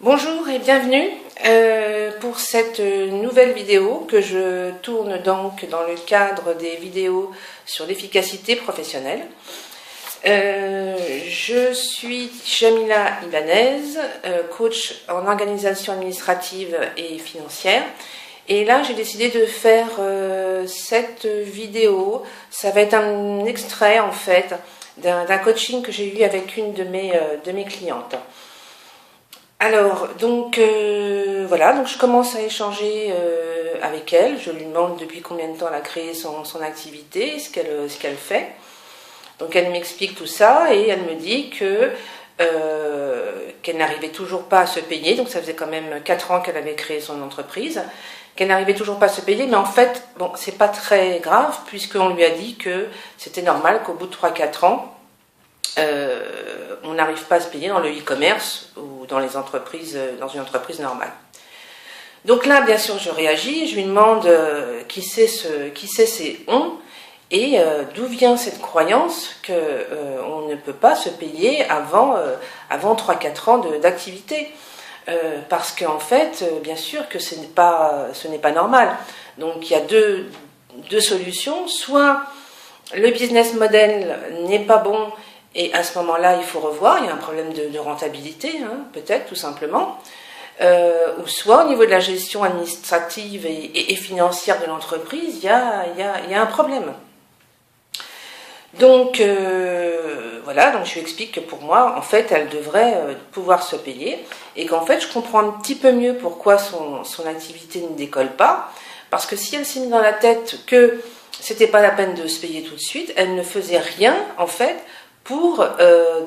Bonjour et bienvenue pour cette nouvelle vidéo que je tourne donc dans le cadre des vidéos sur l'efficacité professionnelle. Je suis Jamila Ibanez, coach en organisation administrative et financière. Et là, j'ai décidé de faire cette vidéo. Ça va être un extrait en fait d'un coaching que j'ai eu avec une de mes clientes. Alors, donc voilà, donc je commence à échanger avec elle. Je lui demande depuis combien de temps elle a créé son activité, ce qu'elle fait. Donc elle m'explique tout ça et elle me dit qu'elle n'arrivait toujours pas à se payer. Donc ça faisait quand même 4 ans qu'elle avait créé son entreprise, qu'elle n'arrivait toujours pas à se payer. Mais en fait, bon, c'est pas très grave puisqu'on lui a dit que c'était normal qu'au bout de 3-4 ans, on n'arrive pas à se payer dans le e-commerce ou dans les entreprises, dans une entreprise normale. Donc là, bien sûr, je réagis, je lui demande qui c'est ces on et d'où vient cette croyance qu'on ne peut pas se payer avant 3-4 ans d'activité. Parce qu'en fait, bien sûr que ce n'est pas normal. Donc il y a deux solutions. Soit le business model n'est pas bon, et à ce moment-là, il faut revoir, il y a un problème de rentabilité, hein, peut-être, tout simplement. Ou soit, au niveau de la gestion administrative et financière de l'entreprise, il y a un problème. Donc, voilà, donc je lui explique que pour moi, en fait, elle devrait pouvoir se payer, et qu'en fait, je comprends un petit peu mieux pourquoi son activité ne décolle pas, parce que si elle s'est mis dans la tête que c'était pas la peine de se payer tout de suite, elle ne faisait rien, en fait, pour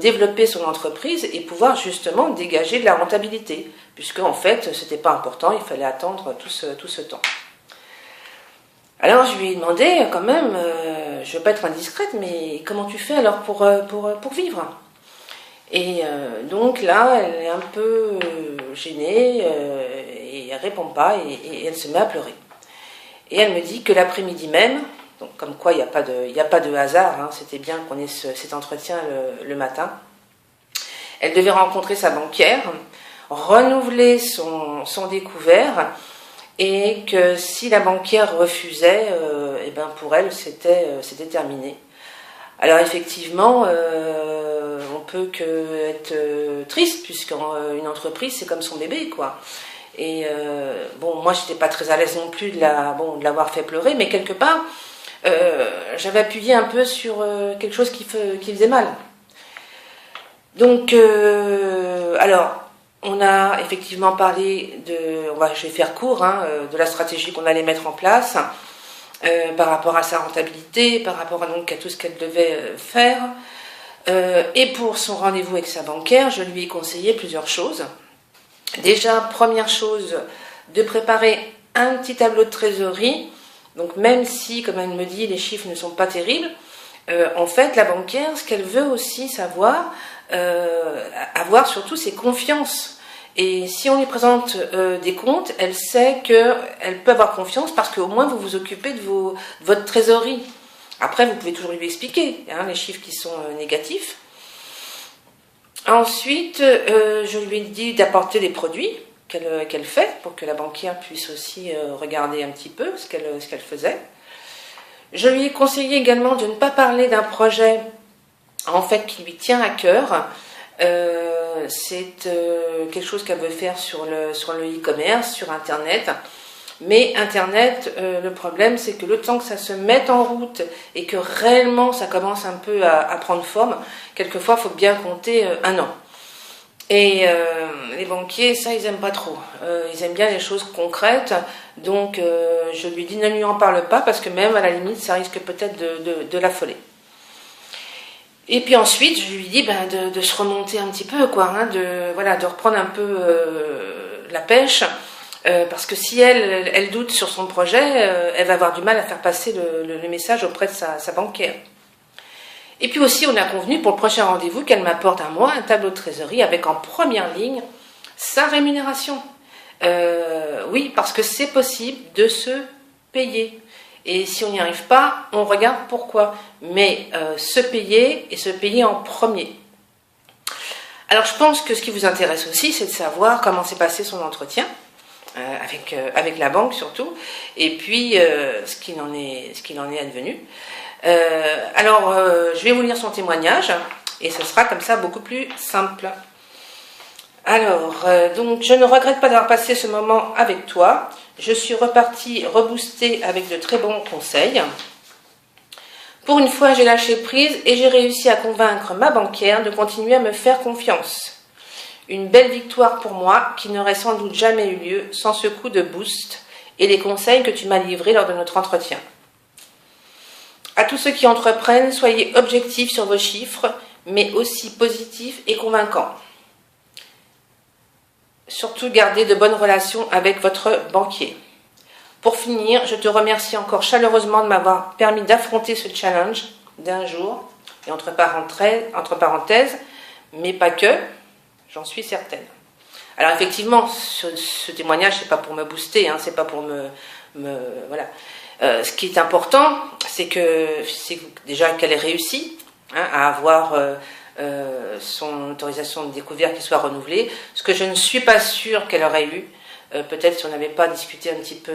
développer son entreprise et pouvoir justement dégager de la rentabilité, puisque en fait c'était pas important, il fallait attendre tout ce temps. Alors je lui ai demandé quand même, je ne veux pas être indiscrète, mais comment tu fais alors pour vivre? Et donc là elle est un peu gênée et elle répond pas et elle se met à pleurer. Et elle me dit que l'après-midi même, donc comme quoi il n'y a pas de hasard, hein, c'était bien qu'on ait cet entretien le matin. Elle devait rencontrer sa banquière, renouveler son découvert, et que si la banquière refusait, et ben pour elle c'était terminé. Alors effectivement, on peut que être triste, puisqu'une entreprise c'est comme son bébé, quoi. Et bon, moi j'étais pas très à l'aise non plus de l'avoir fait pleurer, mais quelque part j'avais appuyé un peu sur quelque chose qui faisait mal. Donc, alors, on a effectivement parlé je vais faire court, hein, de la stratégie qu'on allait mettre en place par rapport à sa rentabilité, par rapport à tout ce qu'elle devait faire. Et pour son rendez-vous avec sa banquière, je lui ai conseillé plusieurs choses. Déjà, première chose, de préparer un petit tableau de trésorerie. Donc même si, comme elle me dit, les chiffres ne sont pas terribles, en fait, la banquière, ce qu'elle veut aussi savoir, avoir surtout, c'est confiance. Et si on lui présente des comptes, elle sait qu'elle peut avoir confiance parce qu'au moins vous vous occupez de votre trésorerie. Après, vous pouvez toujours lui expliquer les chiffres qui sont négatifs. Ensuite, je lui ai dit d'apporter des produits qu'elle fait pour que la banquière puisse aussi regarder un petit peu ce qu'elle faisait. Je lui ai conseillé également de ne pas parler d'un projet en fait qui lui tient à cœur. C'est quelque chose qu'elle veut faire sur le e-commerce, sur Internet. Mais Internet, le problème c'est que le temps que ça se mette en route et que réellement ça commence un peu à prendre forme, quelquefois il faut bien compter 1 an. Et les banquiers, ça, ils aiment pas trop. Ils aiment bien les choses concrètes. Donc, je lui dis, ne lui en parle pas, parce que même, à la limite, ça risque peut-être de l'affoler. Et puis ensuite, je lui dis de se remonter un petit peu, quoi, hein, de reprendre un peu la pêche. Parce que si elle doute sur son projet, elle va avoir du mal à faire passer le message auprès de sa banquière. Et puis aussi, on a convenu pour le prochain rendez-vous qu'elle m'apporte à moi un tableau de trésorerie avec en première ligne sa rémunération. Oui, parce que c'est possible de se payer. Et si on n'y arrive pas, on regarde pourquoi. Mais se payer et se payer en premier. Alors je pense que ce qui vous intéresse aussi, c'est de savoir comment s'est passé son entretien, avec la banque surtout, et puis ce qu'il en est advenu. Je vais vous lire son témoignage, et ce sera comme ça beaucoup plus simple. Alors, donc, je ne regrette pas d'avoir passé ce moment avec toi. Je suis repartie reboostée avec de très bons conseils. Pour une fois, j'ai lâché prise et j'ai réussi à convaincre ma banquière de continuer à me faire confiance. Une belle victoire pour moi qui n'aurait sans doute jamais eu lieu sans ce coup de boost et les conseils que tu m'as livrés lors de notre entretien. À tous ceux qui entreprennent, soyez objectifs sur vos chiffres, mais aussi positifs et convaincants. Surtout, gardez de bonnes relations avec votre banquier. Pour finir, je te remercie encore chaleureusement de m'avoir permis d'affronter ce challenge d'un jour, et entre parenthèses, mais pas que, j'en suis certaine. Alors effectivement, ce témoignage, c'est pas pour me booster, hein, c'est pas pour voilà. Ce qui est important, c'est déjà qu'elle ait réussi à avoir son autorisation de découvert qui soit renouvelée, ce que je ne suis pas sûre qu'elle aurait eu, peut-être si on n'avait pas discuté un petit peu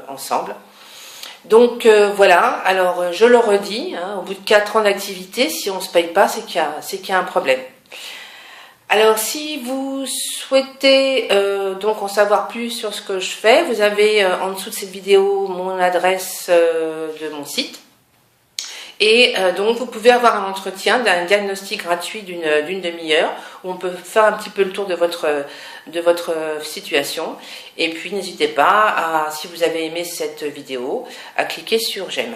ensemble. Donc voilà, alors je le redis, au bout de 4 ans d'activité, si on ne se paye pas, c'est qu'il y a un problème. Alors si vous souhaitez donc en savoir plus sur ce que je fais, vous avez en dessous de cette vidéo mon adresse de mon site. Et donc vous pouvez avoir un entretien d'un diagnostic gratuit d'une demi-heure où on peut faire un petit peu le tour de votre situation. Et puis n'hésitez pas, si vous avez aimé cette vidéo, à cliquer sur j'aime.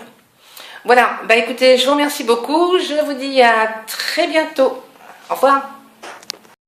Voilà, écoutez, je vous remercie beaucoup, je vous dis à très bientôt. Au revoir.